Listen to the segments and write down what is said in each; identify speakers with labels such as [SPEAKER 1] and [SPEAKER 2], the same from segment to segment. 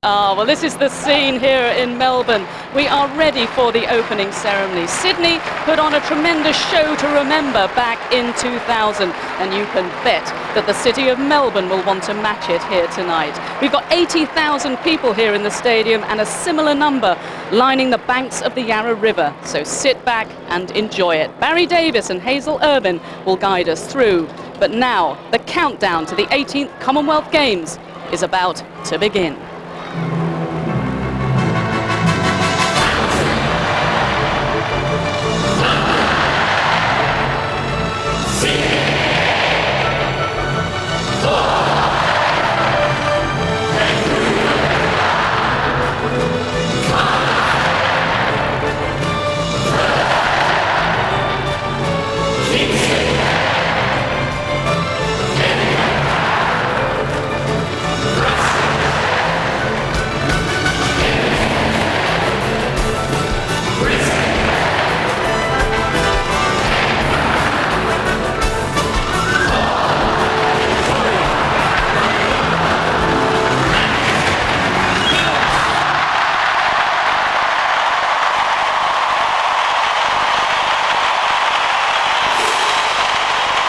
[SPEAKER 1] Well, this is the scene here in Melbourne. We are ready for the opening ceremony. Sydney put on a tremendous show to remember back in 2000, and you can bet that the city of Melbourne will want to match it here tonight. We've got 80,000 people here in the stadium and a similar number lining the banks of the Yarra River. So sit back and enjoy it. Barry Davis and Hazel Irvin will guide us through. But now, the countdown to the 18th Commonwealth Games is about to begin.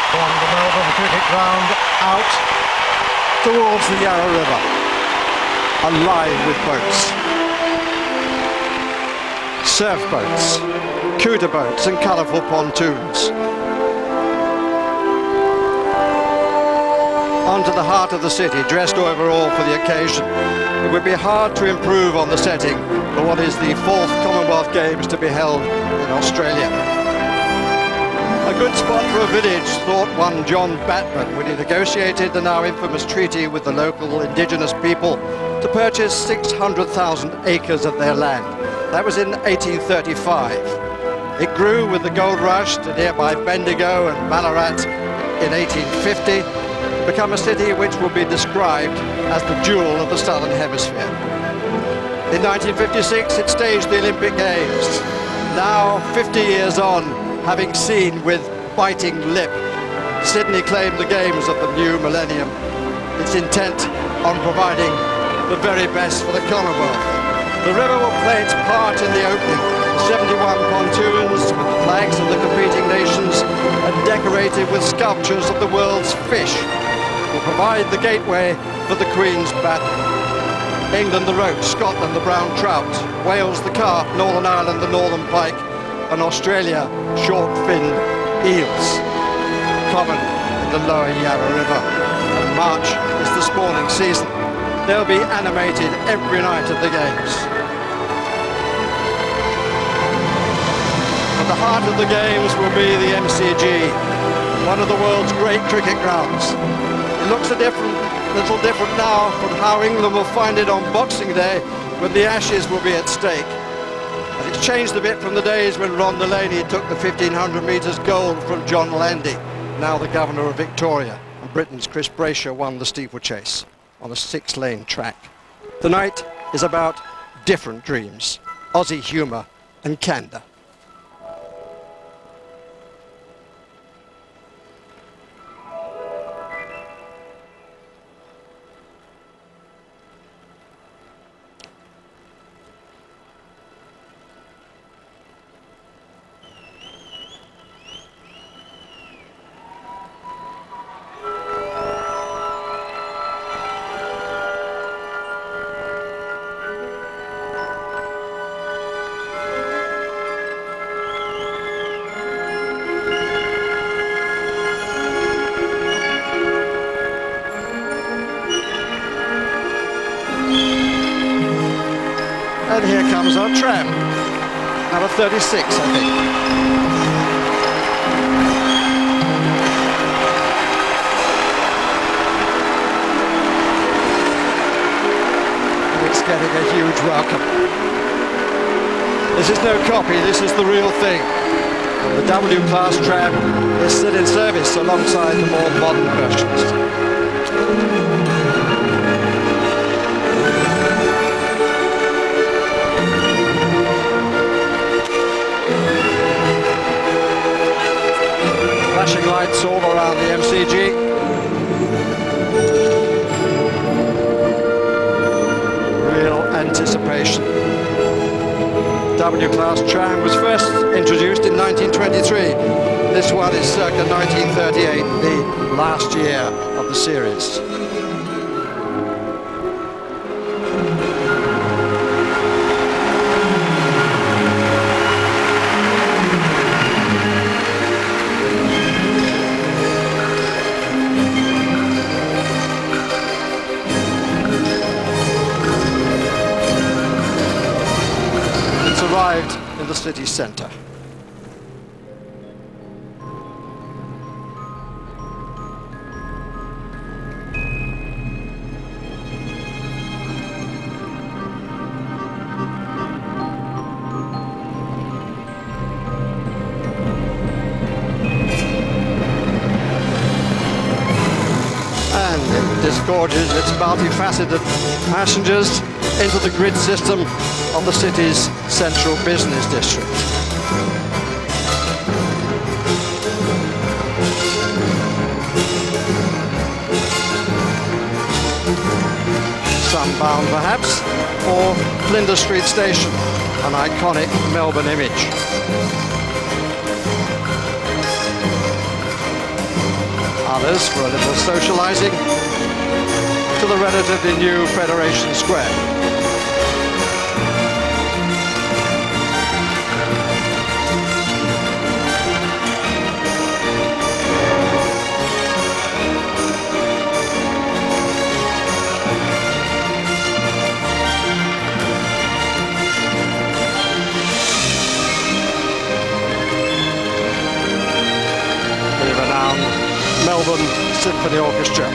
[SPEAKER 2] From the Melbourne cricket ground out towards the Yarra River, alive with boats, surf boats, cooter boats and colourful pontoons. Onto the heart of the city, dressed overall for the occasion. It would be hard to improve on the setting for what is the 4th Commonwealth Games to be held in Australia. A good spot for a village, thought one John Batman when he negotiated the now infamous treaty with the local indigenous people to purchase 600,000 acres of their land. That was in 1835. It grew with the gold rush to nearby Bendigo and Ballarat in 1850, to become a city which will be described as the jewel of the Southern Hemisphere. In 1956, it staged the Olympic Games. Now, 50 years on, having seen with biting lip, Sydney claimed the games of the new millennium, its intent on providing the very best for the Commonwealth. The river will play its part in the opening. The 71 pontoons with the flags of the competing nations and decorated with sculptures of the world's fish will provide the gateway for the Queen's battle. England the roach, Scotland the brown trout, Wales the carp, Northern Ireland the northern pike, and Australia short-finned eels, common in the lower Yarra River. And March is the spawning season. They'll be animated every night of the Games. At the heart of the Games will be the MCG, one of the world's great cricket grounds. It looks a little different now from how England will find it on Boxing Day, when the Ashes will be at stake. And it's changed a bit from the days when Ron Delaney took the 1500 metres gold from John Landy, now the Governor of Victoria, and Britain's Chris Brayshaw won the steeplechase on a 6-lane track. Tonight is about different dreams, Aussie humour and candour. And here comes our tram, number 36, I think. And it's getting a huge welcome. This is no copy, this is the real thing. The W-Class tram is still in service alongside the more modern versions. Flashing lights all around the MCG. Real anticipation. W-class tram was first introduced in 1923. This one is circa 1938, the last year of the series. Arrived in the city centre. And it disgorges its multifaceted passengers into the grid system of the city's central business district. Some bound perhaps for Flinders Street Station, an iconic Melbourne image. Others for a little socialising to the relatively new Federation Square. Melbourne Symphony Orchestra.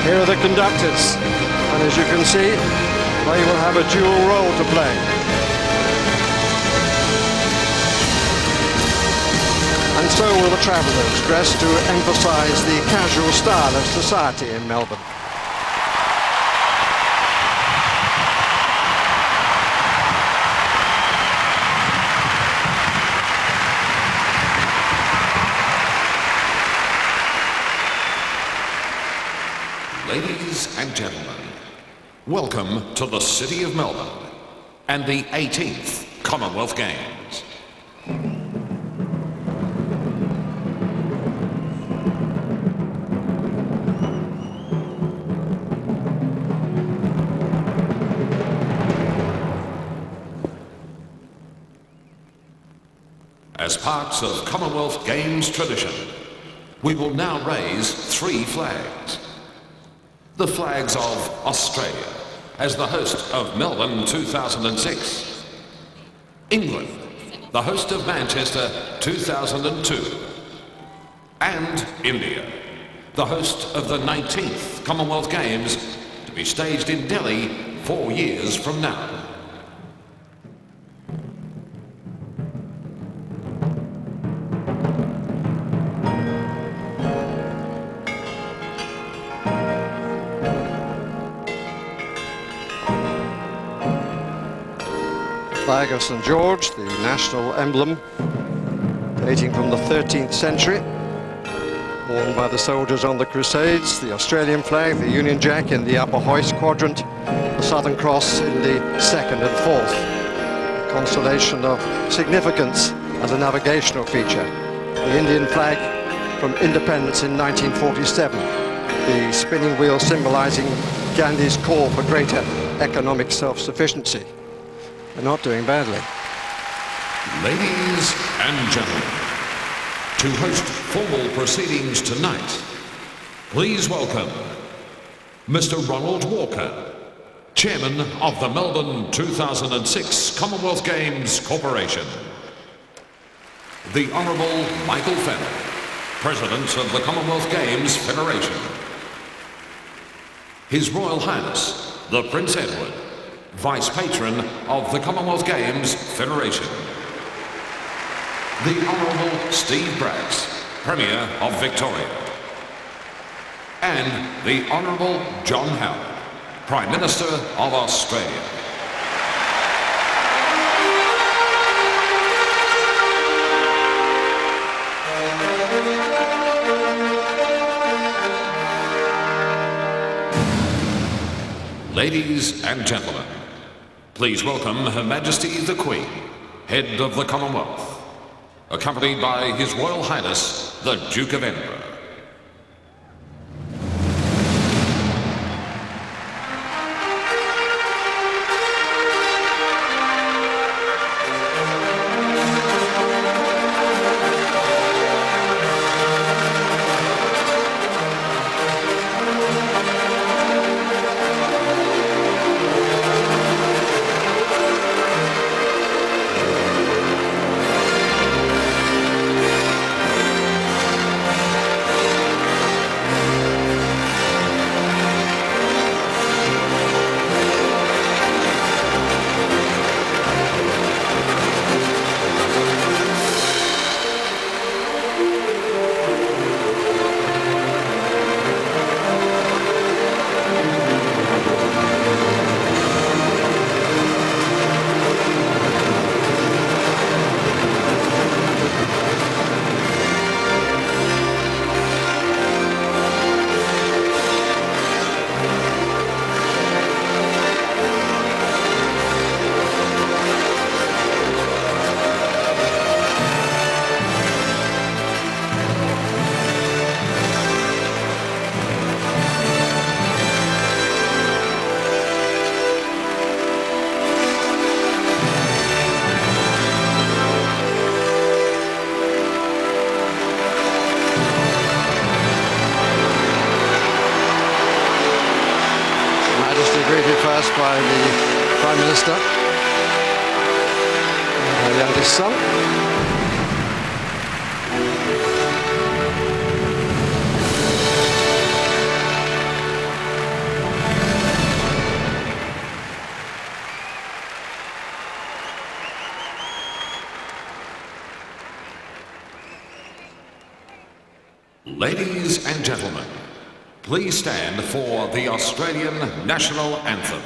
[SPEAKER 2] Here are the conductors, and as you can see, they will have a dual role to play. And so will the travellers, dressed to emphasise the casual style of society in Melbourne.
[SPEAKER 3] Ladies and gentlemen, welcome to the City of Melbourne and the 18th Commonwealth Games. As part of Commonwealth Games tradition, we will now raise 3 flags. The flags of Australia as the host of Melbourne 2006, England, the host of Manchester 2002, and India, the host of the 19th Commonwealth Games to be staged in Delhi 4 years from now.
[SPEAKER 2] Flag of St. George, the national emblem, dating from the 13th century, worn by the soldiers on the Crusades, the Australian flag, the Union Jack in the upper hoist quadrant, the Southern Cross in the 2nd and 4th. A constellation of significance as a navigational feature. The Indian flag from independence in 1947, the spinning wheel symbolising Gandhi's call for greater economic self-sufficiency. They're not doing badly.
[SPEAKER 3] Ladies and gentlemen, to host formal proceedings tonight, please welcome Mr. Ronald Walker, Chairman of the Melbourne 2006 Commonwealth Games Corporation. The Honourable Michael Fenner, President of the Commonwealth Games Federation. His Royal Highness, the Prince Edward, Vice Patron of the Commonwealth Games Federation. The Honourable Steve Braggs, Premier of Victoria. And the Honourable John Howard, Prime Minister of Australia. Ladies and gentlemen, please welcome Her Majesty the Queen, Head of the Commonwealth, accompanied by His Royal Highness, the Duke of Edinburgh.
[SPEAKER 2] Greeted first by the Prime Minister, her youngest son.
[SPEAKER 3] Ladies and gentlemen, please stand for the Australian National Anthem.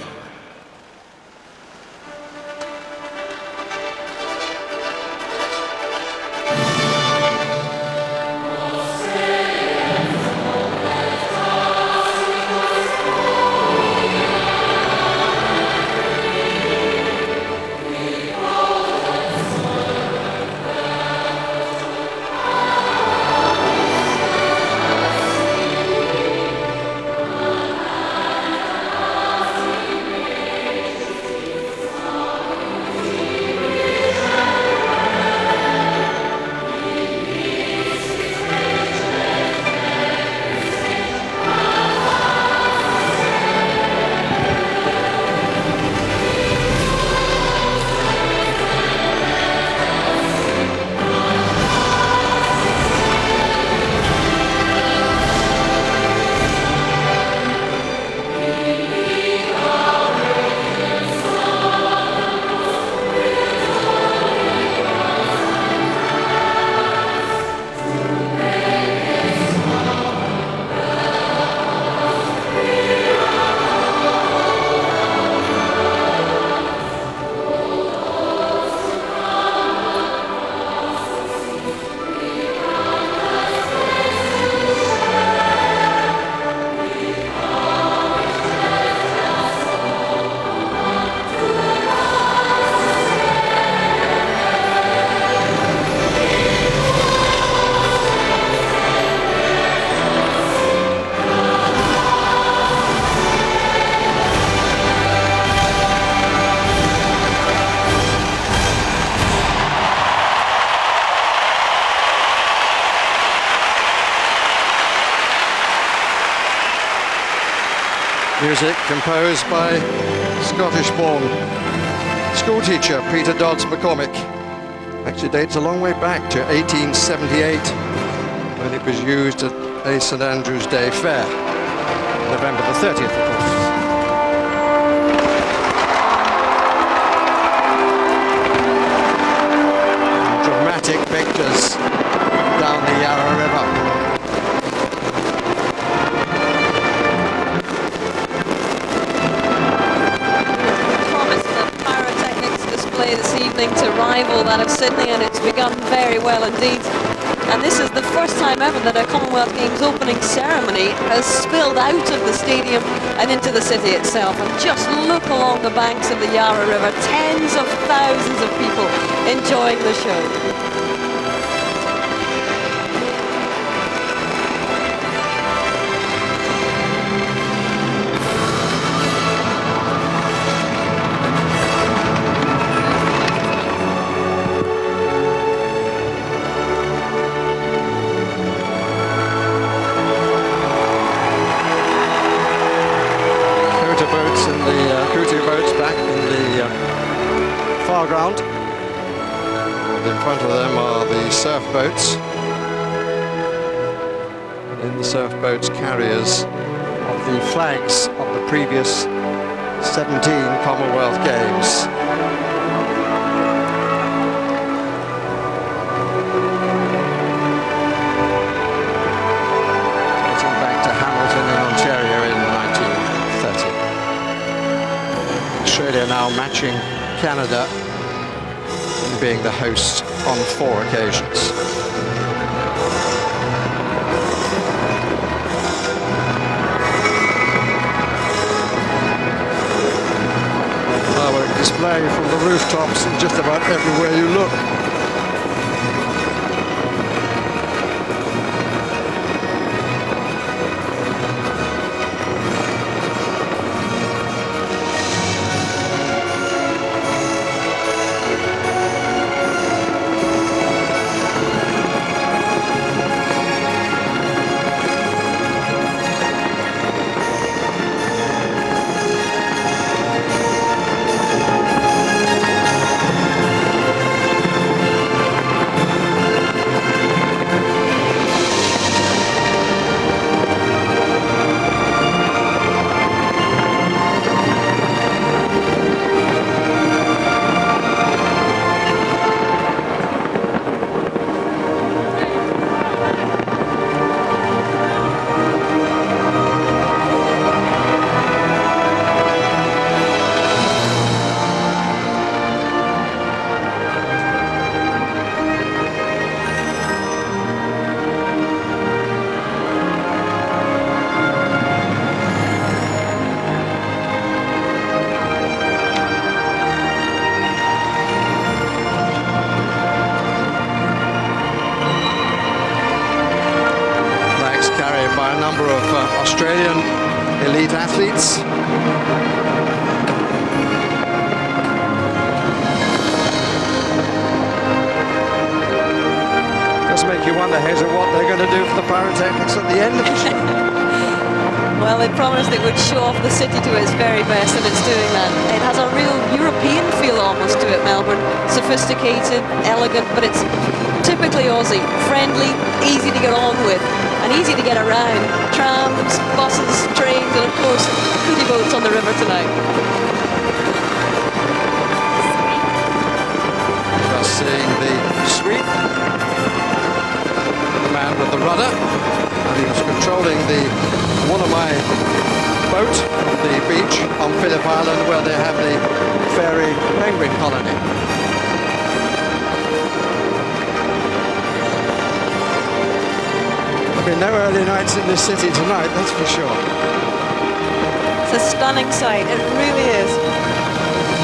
[SPEAKER 2] Music composed by Scottish-born schoolteacher Peter Dodds McCormick. Actually dates a long way back to 1878 when it was used at a St Andrew's Day Fair, November the 30th, of course. Dramatic pictures down the Yarra River.
[SPEAKER 4] This evening to rival that of Sydney, and it's begun very well indeed. And this is the first time ever that a Commonwealth Games opening ceremony has spilled out of the stadium and into the city itself. And just look along the banks of the Yarra River, tens of thousands of people enjoying the show.
[SPEAKER 2] Ground. And in front of them are the surf boats. And in the surf boats, carriers of the flags of the previous 17 Commonwealth Games. Dating back to Hamilton in Ontario in 1930. Australia now matching Canada, being the host on 4 occasions. Firework display from the rooftops and just about everywhere you look. Australian elite athletes. Does make you wonder, Hazel, what they're going to do for the pyrotechnics at the end of the show.
[SPEAKER 4] Well, they promised it would show off the city to its very best, and it's doing that. It has a real European feel almost to it, Melbourne. Sophisticated, elegant, but it's typically Aussie. Friendly, easy to get on with, and easy to get around. Trams, buses, trains, and of course, goodie boats on the river tonight.
[SPEAKER 2] Just seeing the sweep. The man with the rudder, and he was controlling the Wanamai boat on the beach on Phillip Island, where they have the fairy penguin colony. There'll be no early nights in this city tonight, that's for sure.
[SPEAKER 4] It's a stunning sight, it really is.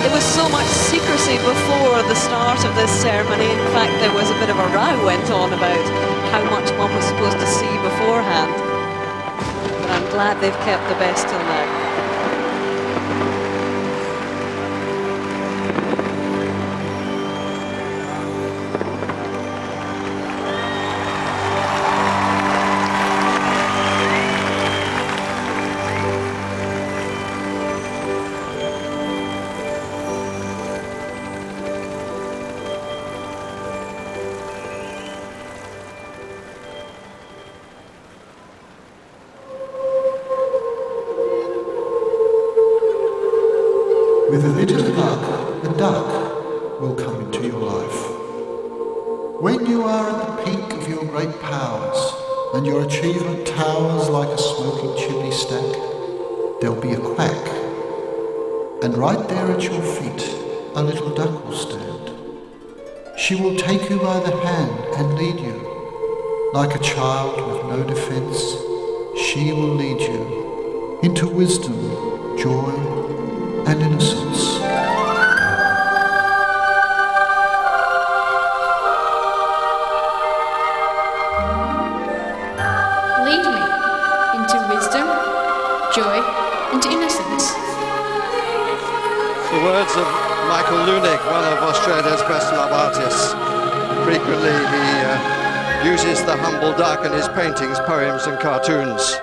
[SPEAKER 4] There was so much secrecy before the start of this ceremony. In fact, there was a bit of a row went on about how much one was supposed to see beforehand. But I'm glad they've kept the best till now.
[SPEAKER 5] With a bit of luck, a duck will come into your life. When you are at the peak of your great powers, and your achievement towers like a smoking chimney stack, there'll be a quack. And right there at your feet, a little duck will stand. She will take you by the hand and lead you, Like a child with no defence, she will lead you into wisdom, joy, and innocence.
[SPEAKER 6] Lead me into wisdom, joy, and innocence.
[SPEAKER 2] The words of Michael Leunig, one of Australia's best love artists. Frequently he uses the humble duck in his paintings, poems and cartoons.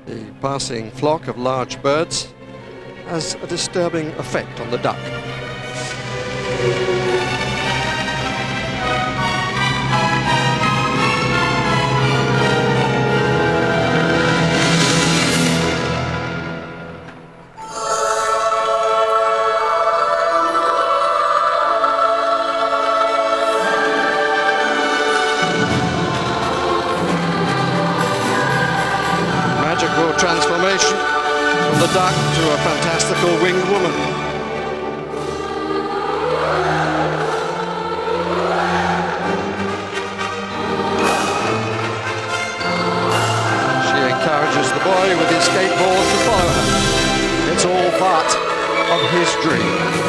[SPEAKER 2] The passing flock of large birds has a disturbing effect on the duck. Magical transformation from the duck to a fantastical winged woman. She encourages the boy with his skateboard to follow her. It's all part of his dream.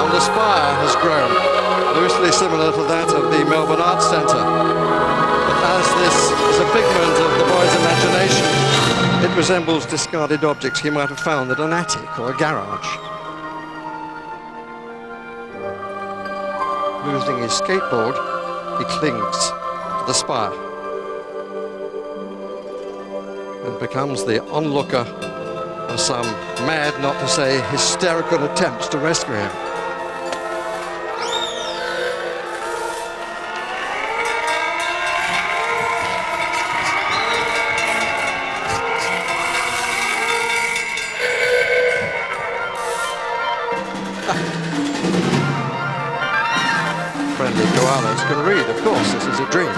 [SPEAKER 2] The spire has grown, loosely similar to that of the Melbourne Arts Centre. But as this is a figment of the boy's imagination, it resembles discarded objects he might have found at an attic or a garage. Losing his skateboard, he clings to the spire and becomes the onlooker of some mad, not to say hysterical attempts to rescue him. Friendly koalas can read, of course, this is a dream.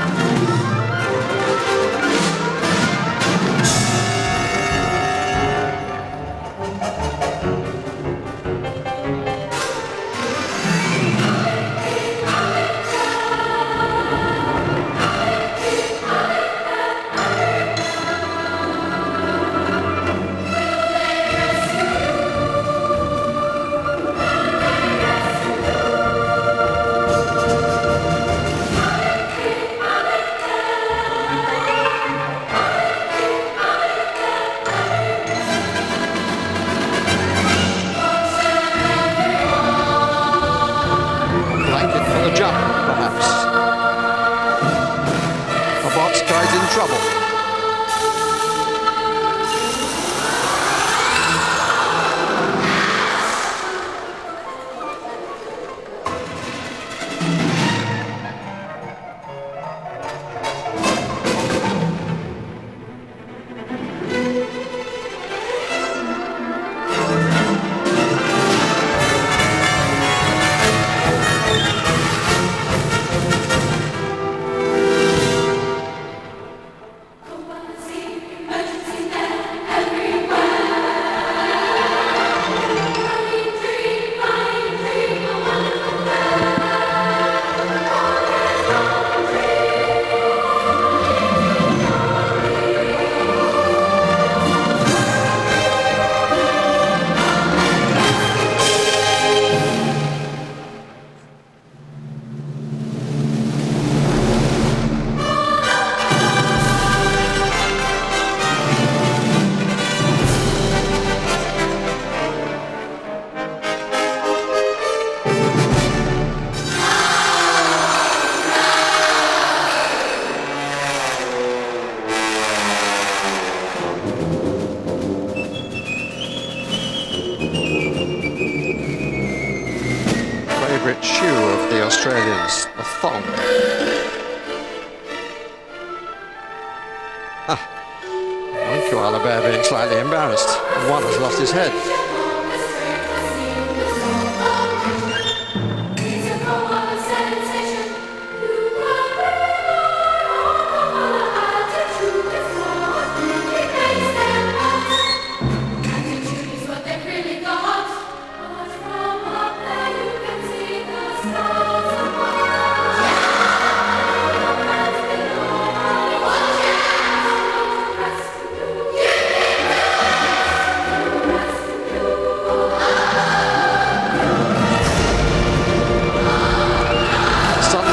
[SPEAKER 2] trouble. Favourite shoe of the Australians, the thong. One koala bear being slightly embarrassed, and one has lost his head.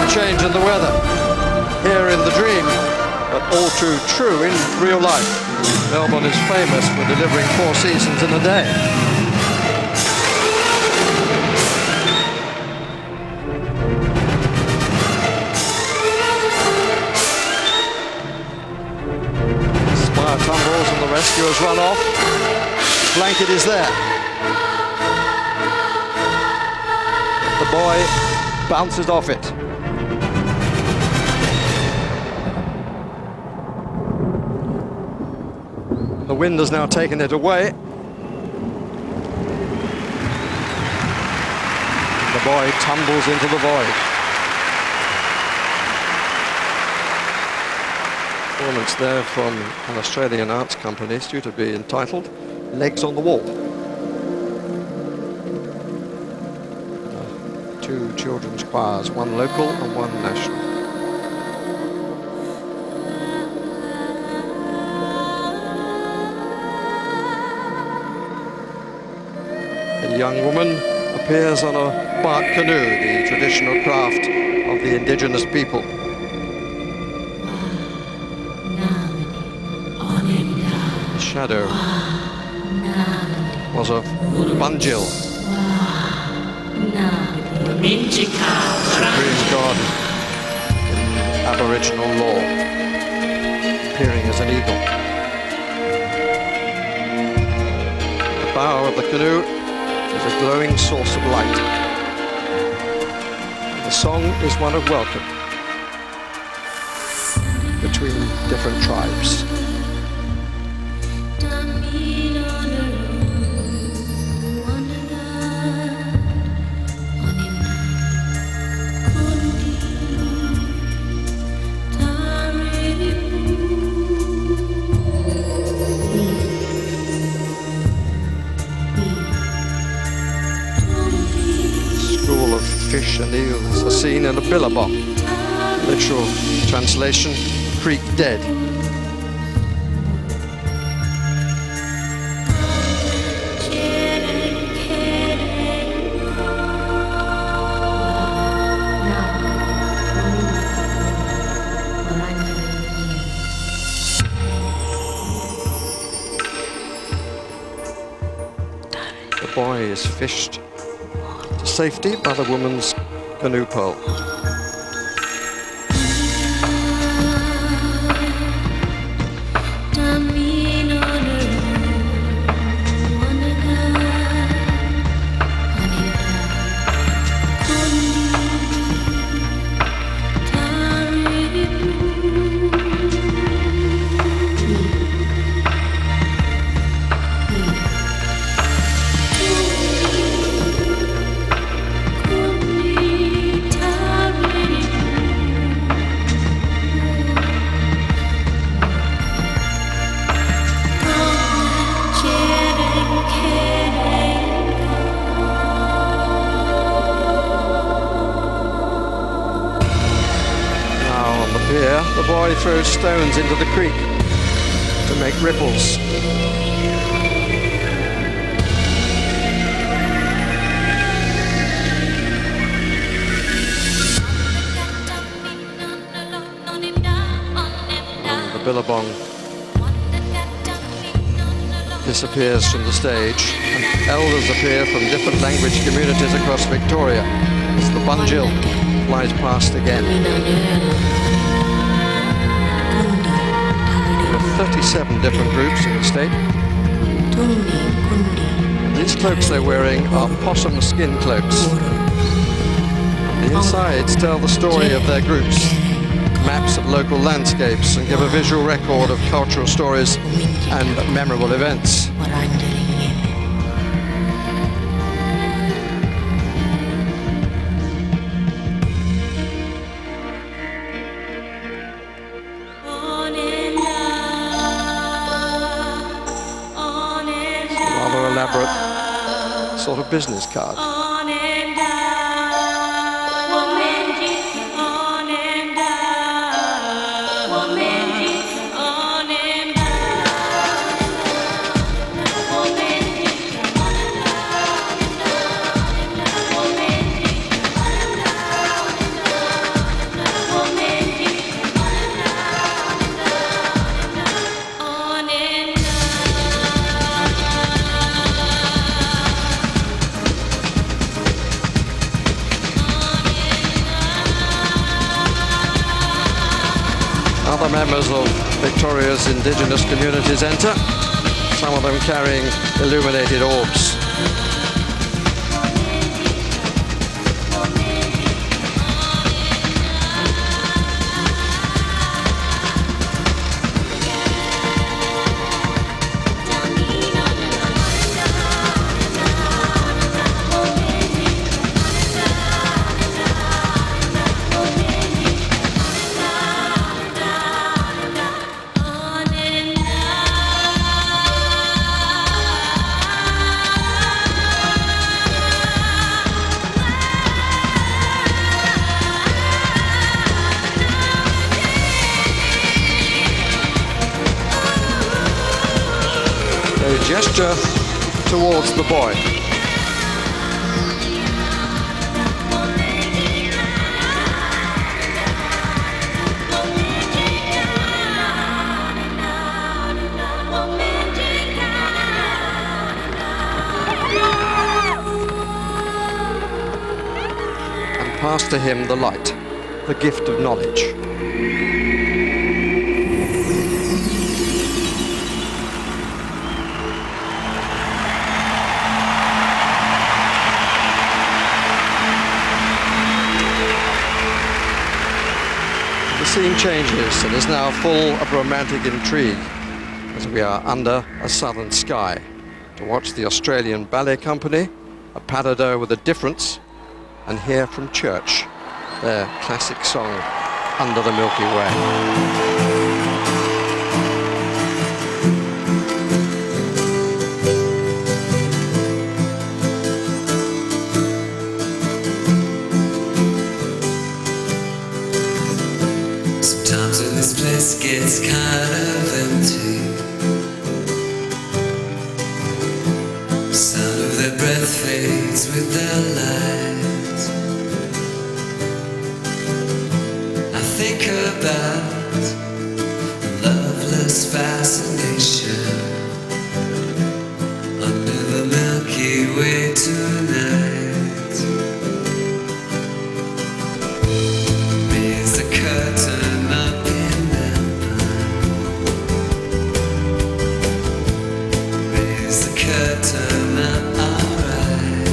[SPEAKER 2] Change in the weather here in the dream, but all too true in real life. Melbourne is famous for delivering 4 seasons in a day. Spire tumbles and the rescuers run off. Blanket is there. The boy bounces off it. The wind has now taken it away. The boy tumbles into the void. Performance there from an Australian arts company is due to be entitled Legs on the Wall. 2 children's choirs, one local and one national. A young woman appears on a bark canoe, the traditional craft of the indigenous people. The shadow was of Bunjil, supreme god in Aboriginal law, appearing as an eagle. The bow of the canoe is a glowing source of light. The song is one of welcome between different tribes. Fish and eels are seen in a billabong. Literal translation, creek dead. The boy is fished to safety by the woman's canoe pole. boy throws stones into the creek to make ripples. And the billabong disappears from the stage, and elders appear from different language communities across Victoria as the Bunjil flies past again. There are 37 different groups in the state. These cloaks they're wearing are possum skin cloaks. The insides tell the story of their groups, maps of local landscapes, and give a visual record of cultural stories and memorable events. Rather elaborate sort of business card. Other members of Victoria's indigenous communities enter, some of them carrying illuminated orbs. They gesture towards the boy. And pass to him the light, the gift of knowledge. The scene changes and is now full of romantic intrigue as we are under a southern sky to watch the Australian Ballet Company, a pas de deux with a difference, and hear from Church their classic song, Under the Milky Way.
[SPEAKER 7] Sometimes when this place gets kind of empty, the sound of their breath fades with their light. I think about the loveless fascination under the Milky Way tonight. Raise the curtain up in Melbourne. Raise the curtain up, alright.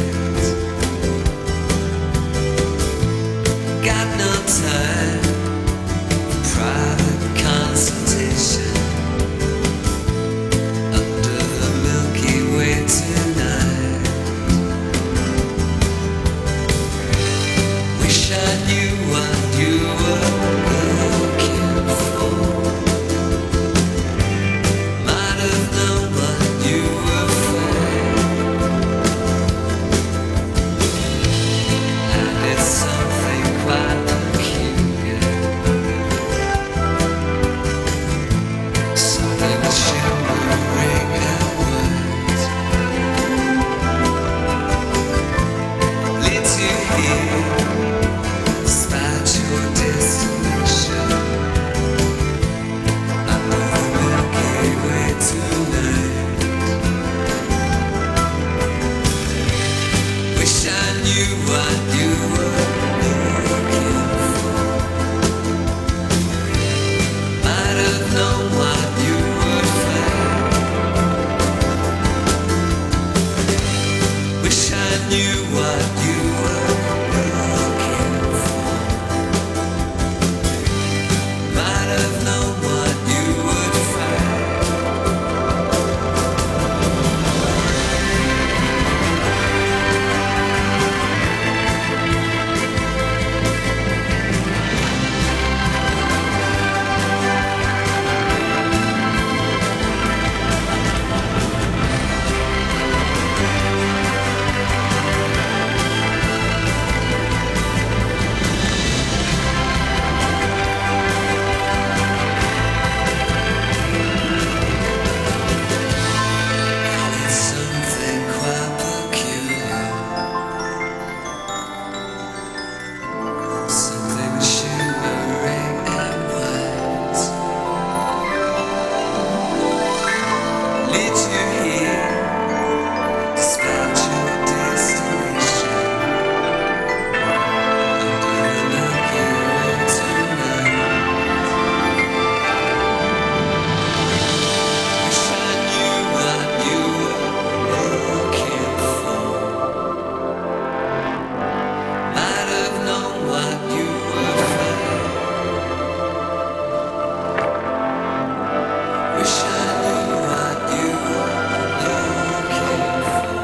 [SPEAKER 7] something shimmering and white leads you here, despite your destination. Under the Milky Way tonight. Wish I knew what you were looking for. Might have known what you would find. Wish I knew what you were looking for. Might have known what you would find. It's something quite peculiar, something shimmering and white leads you here, despite your destination. Under the Milky Way tonight. Wish I knew what you were looking for. Might have known what you would find. Wish I knew what you were looking for.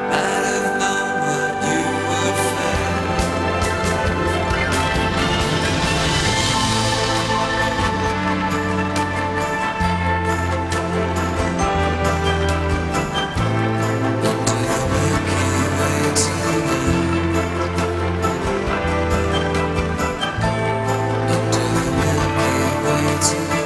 [SPEAKER 7] Might have known what you would find. Under the Milky Way tonight. Under the Milky Way tonight. Under the Milky Way tonight.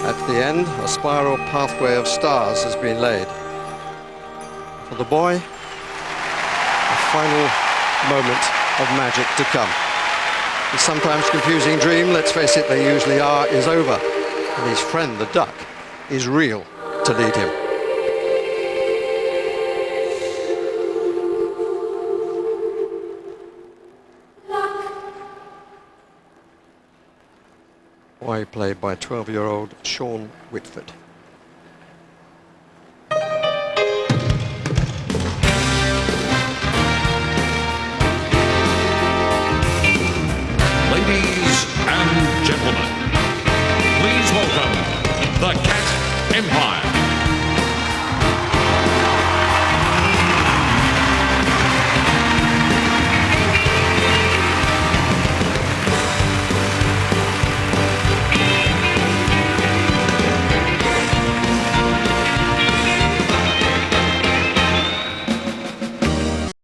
[SPEAKER 2] At the end, a spiral pathway of stars has been laid. For the boy, a final moment of magic to come. The sometimes confusing dream, let's face it, they usually are, is over. And his friend, the duck, is real to lead him. Boy played by 12-year-old Sean Whitford.